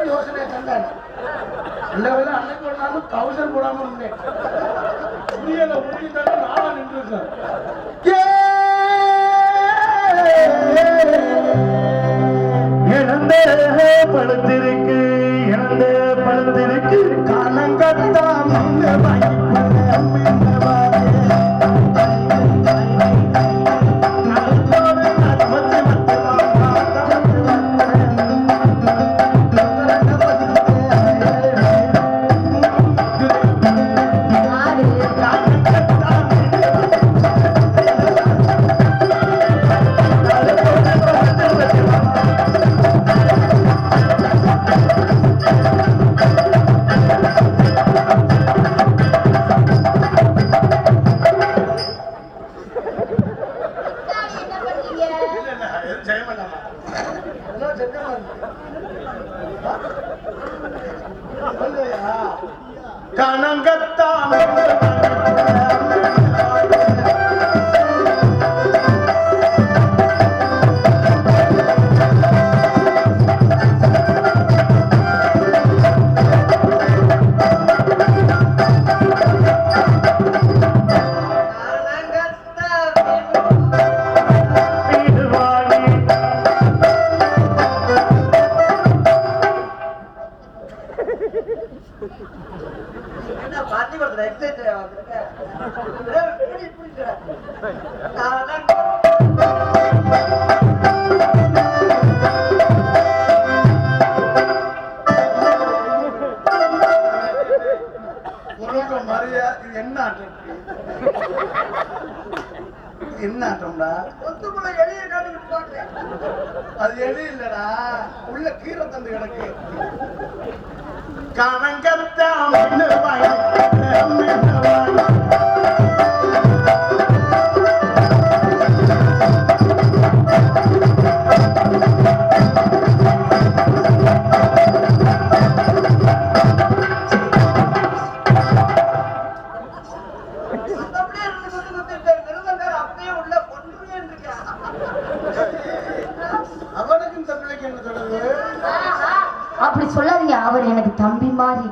யோசனை கண்டான இல்ல அன்னைக்கு ஒரு நாள் 1000 போடாம இருந்தேன். புரியல உறுதித்தானே நானா நின்று இருக்கேன். இழந்த பழுத்திருக்கு இழந்த பழுத்திருக்கு காலங்கத்தான் என்ன ஆட்டம்டா? எலிய காட்டு. அது எலி இல்லடா, உள்ள கீரை தந்து கிடக்கு. கணங்கத்தான் அப்படி சொல்லாதீங்க. அவர் எனக்கு தம்பி மாதிரி,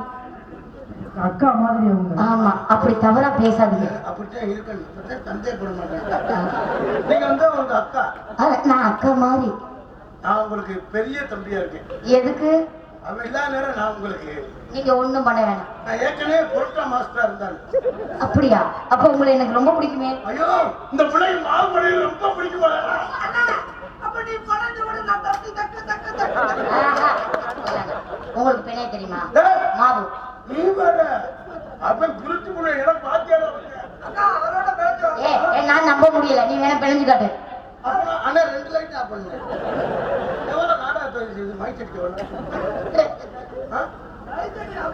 அக்கா மாதிரி. ஆமா, அப்படி தவறா பேசாதீங்க. அப்படித்தான் இருக்கணும், சந்தேகப்பட மாட்டேன். நீங்க வந்து உங்க அக்கா, நான் அக்கா மாதிரி. நான் உங்களுக்கு பெரிய தம்பியா இருக்கேன். எதுக்கு? அவன் எல்லா நேரம் நான் உங்களுக்கு. நீங்க ஒண்ணும் பண்ண வேணாம். நான் ஏற்கனவே பொருட்டா மாஸ்டரா இருந்தாரு. அப்படியா? அப்ப உங்களை எனக்கு ரொம்ப பிடிக்குமே. ஐயோ, இந்த பிள்ளை மாவுபடி ரொம்ப பிடிக்குமா? உங்களுக்கு பெண்ணே தெரியுமா? மாவு. நீ வேற அப்ப குருத்து முறை இடம் பாத்தியாடா? நான் நம்ப முடியல. நீ வேணா பிணைஞ்சு காட்டு. ஆனா 2 லைட் ஆஃப் பண்ணு. எவ்வளவு நாடா தெரியுது மைக் செட் எவ்வளவு?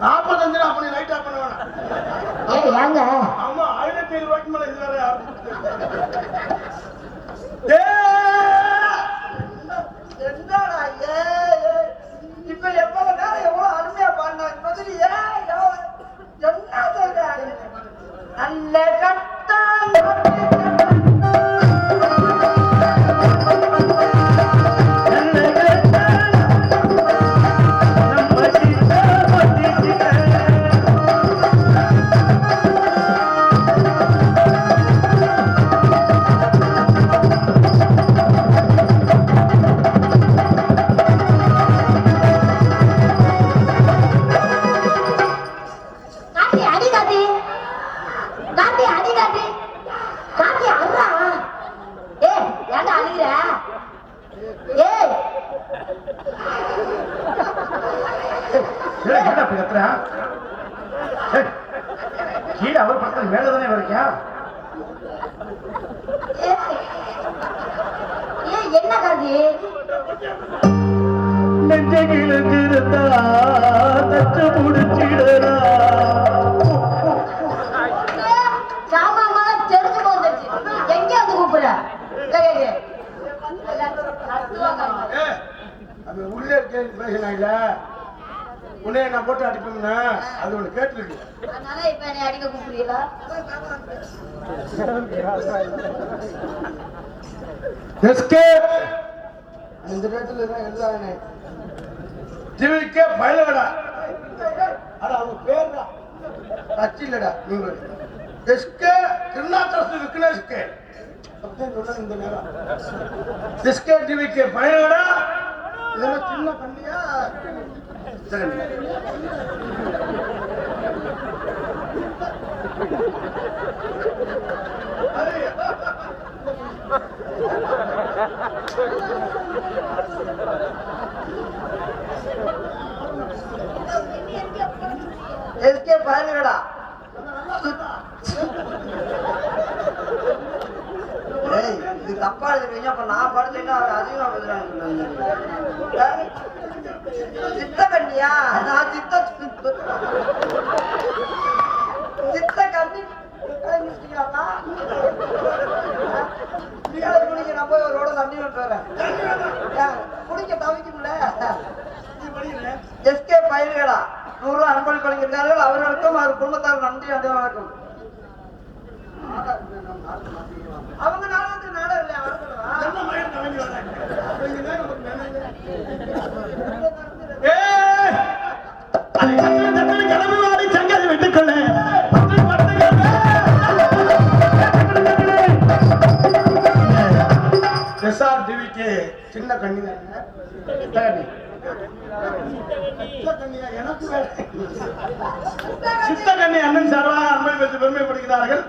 45 ஆஃப் பண்ணி லைட் ஆஃப் பண்ண வேணாம். ஏங்க? ஆமா, 1700 ரூபாய்க்கு மேல இது வேற யாரும். என்னடா இப்ப எவ்வளவு நேரம் எவ்வளவு அருமையா பாடினாங்க பதில். என்ன சொல்றாரு? நல்ல கட்டம் கீழே அவர் பக்கத்தில் மேலதானே வரையா? என்ன காதி? நெஞ்சகில திருந்தா தச்சு முடிச்சிடா. சாமான் தெரிஞ்சு போந்துச்சு. எங்க வந்து கூப்பிடுற? உள்ளே இருக்கேன் பேசினாங்கள உன்னை நான் போட்டு அடிப்பேன்னா அது ஒண்ணு கேட்டுருக்கு. அதனால இப்ப என்னை அடிக்க கூப்பிடுறீங்களா? இந்த நேரத்துல தான் எழுதானே டிவிக்கே பயலடா. அட அவங்க பேர்டா கட்சி இல்லடா. நீங்க எஸ்கே திருநாக்கரசு விக்னேஷ்கே அப்படின்னு சொன்னா இந்த நேரம் எஸ்கே டிவிக்கே பயலடா. இதெல்லாம் சின்ன பண்ணியா சரி. எஸ்கே பயலுகடா. ஏய் இது தப்பா எழுதுறீங்க. அப்ப நான் படிச்சேன்னா அவர் அதிகமா எழுதுறாங்க. சித்த கண்ணியா? நான் சித்த கண்ணி குடிக்க நான் போய் அவரோட தண்ணி விட்டு வரேன். குடிக்க தவிக்கும்ல. எஸ்கே பயலுகடா 100 ரூபாய் அன்பளிப்பு வழங்கியிருக்கார்கள். அவர்களுக்கும் அவர் குடும்பத்தார் நன்றி வணக்கம். அவங்க நாடகத்துக்கு நாடகம் இல்லையா? சின்ன கண்ணி எனக்கு சித்த கண்ணி அண்ணன் சார்பாக அன்பை பெற்று பெருமைப்படுகிறார்கள்.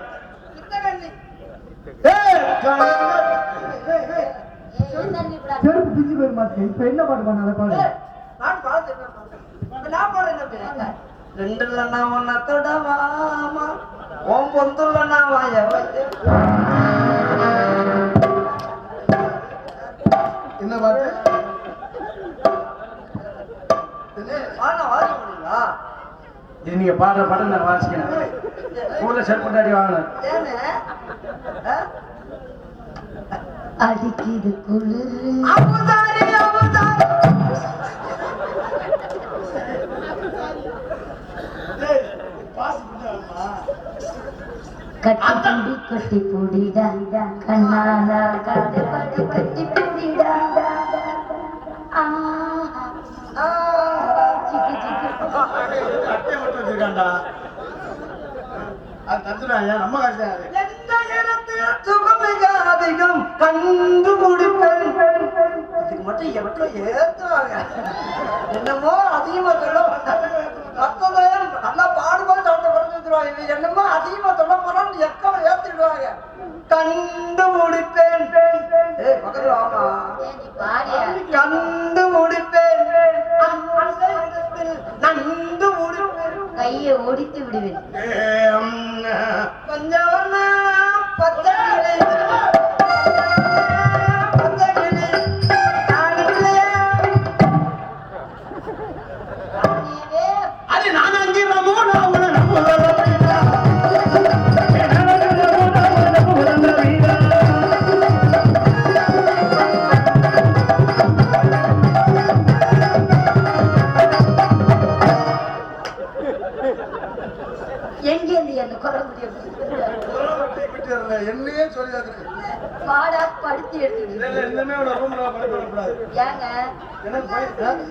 இப்ப என்ன பாட்டு பண்ண பாடு? நான் பாடுறேன். நான் பாடுறேன். ரெண்டுல நான் ஒன்ன தொடவாமா உன் பொந்துள்ள நான் வாய வச்சு. என்ன பாட்டு? வாங்க முடியுங்களா? இது நீங்க பாடுற பாட்டு நான் வாசிக்கிறேன். ஊர்ல செருப்புண்டாடி வாங்கணும். அடிக்குது குளிரு கட்டி கட்டி பொடிடா கண்ணாலா கட்டி படி கட்டி பொடிடா. சிக்கு சிக்கு அட்டை மட்டும் வச்சிருக்காண்டா. அது தந்துடுவாங்க நம்ம காசு. சுகமிகாதிகம் கண்டு முடிப்பேன். இதுக்கு மட்டும் எவ்வளோ ஏத்துவாங்க. என்னமோ அதிகமா சொல்ல ரத்தம் நல்லா பாடும்போது சண்டை குறைஞ்சிருவாங்க. இது என்னமோ அதிகமா சொல்ல போறோம்னு எக்கம் ஏத்திடுவாங்க. கண்டு முடிப்பேன். ஏய் பக்கத்துல ஆமா கண்டு முடிப்பேன். நண்டு முடிப்பேன். கையை ஒடித்து விடுவேன். கொஞ்சம் பச்சை அது நான் அங்கே நம்புறேன். எங்கேருந்து அந்த குறை முடியும் என்னையே சொல்லி பாடா படுத்தி எடுத்து இன்னுமே ரூம்ல படுக்க கூடாது. ஏங்க எனக்கு பயம்.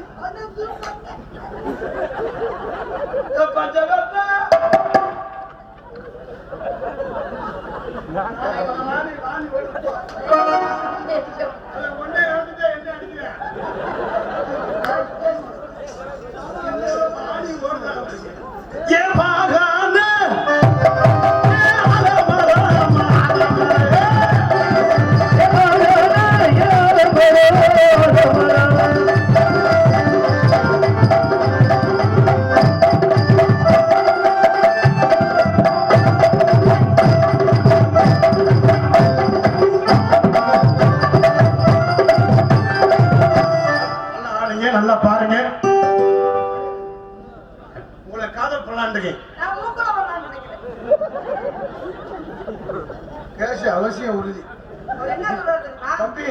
நல்லா பாருங்க. உங்களை காதல் பண்ணலான்னு கேசு அவசியம் உறுதி. தம்பி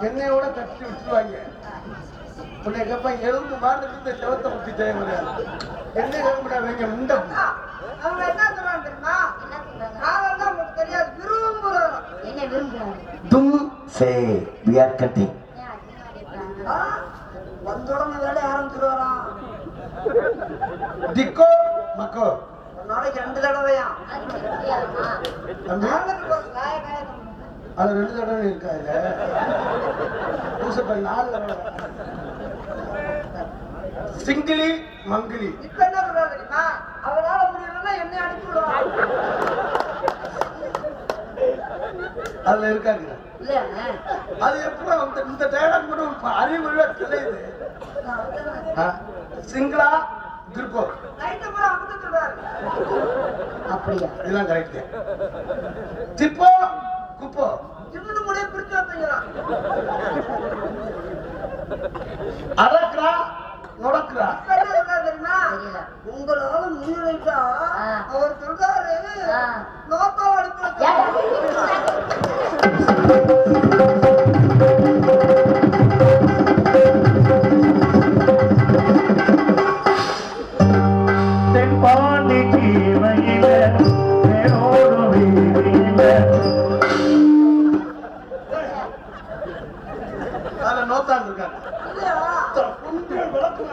என்னையோட கட்டி விட்டுருவாங்க. உன்னை கேப்ப எலும்பு மாதிரி இருந்த செவத்தை முத்தி தேவை. என்ன எலும்புடா வைங்க முண்டம். அவங்க என்ன சொல்றாங்க தெரியுமா? காதல் உங்களுக்கு தெரியாது. விரும்புறாங்க. என்ன விரும்புறாங்க? तुम से we are cutting. ஆ, வந்த உடனே வேலையை ஆரம்பிச்சிருவாராம். திக்கோ மக்கோ ஒரு நாளைக்கு 2 தடவையா தம்பி அது 2 தடவை இருக்காது பூசப்ப 4 தடவை சிங்கிளி மங்கிலி இப்ப என்ன சொல்றாரு தெரியுமா? அவரால முடியலன்னா என்னை அனுப்பி விடுவார். அதுல இருக்காங்க இல்லையாண்ணே? அது எப்படி வந்து இந்த டயலாக் மட்டும் ஒரு அறிவுள்ள தெரியுது சிங்கிளா திருப்போ நைட்டு பூரா அமுத்து சொல்றாரு. அப்படியா? இதெல்லாம் கரெக்ட் திப்போ குப்போ சின்னது முடிய பிரிச்சு வைப்பீங்களா? அடக்குறா நொடக்குறா இப்ப என்ன சொல்றாரு தெரியுமா? தெரியல. உங்களால முடியலைட்டா ஆ. அவர் சொல்றாரு ஆ. நோத்தால் அடிப்பா. தென்பாண்டி கீமையில தேரோடு வீதியில அதுல நோத்தான் இருக்காங்க இல்லையா? குண்டு விளக்கு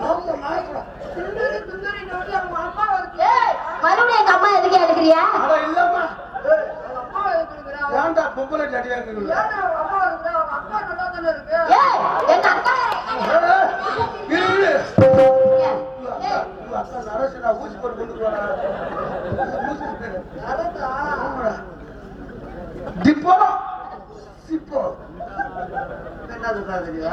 ஆமா நாய்க்குறா சுந்தரி சுந்தரி நோட்டி அவங்க அம்மா வந்து ஏய், மறுபடியும் எங்க அம்மா எதுக்கு எடுக்கிறியா? அட இல்லம்மா அவங்க அம்மா இருக்கிறா. ஏன்டா பொம்பளை அடியா இருக்குல்ல ஏன்னா அவங்க அம்மா இருக்கிறா? அவங்க அக்கா நல்லா தானே இருக்கு. ஏய், எங்க அக்கா இரு ஏய், உங்க அக்கா நரசினா ஊசி போட்டு கொண்டு போறா ஊசி போட்டு அதா டிப்போ சிப்போ என்ன சொல்றாரு தெரியுமா?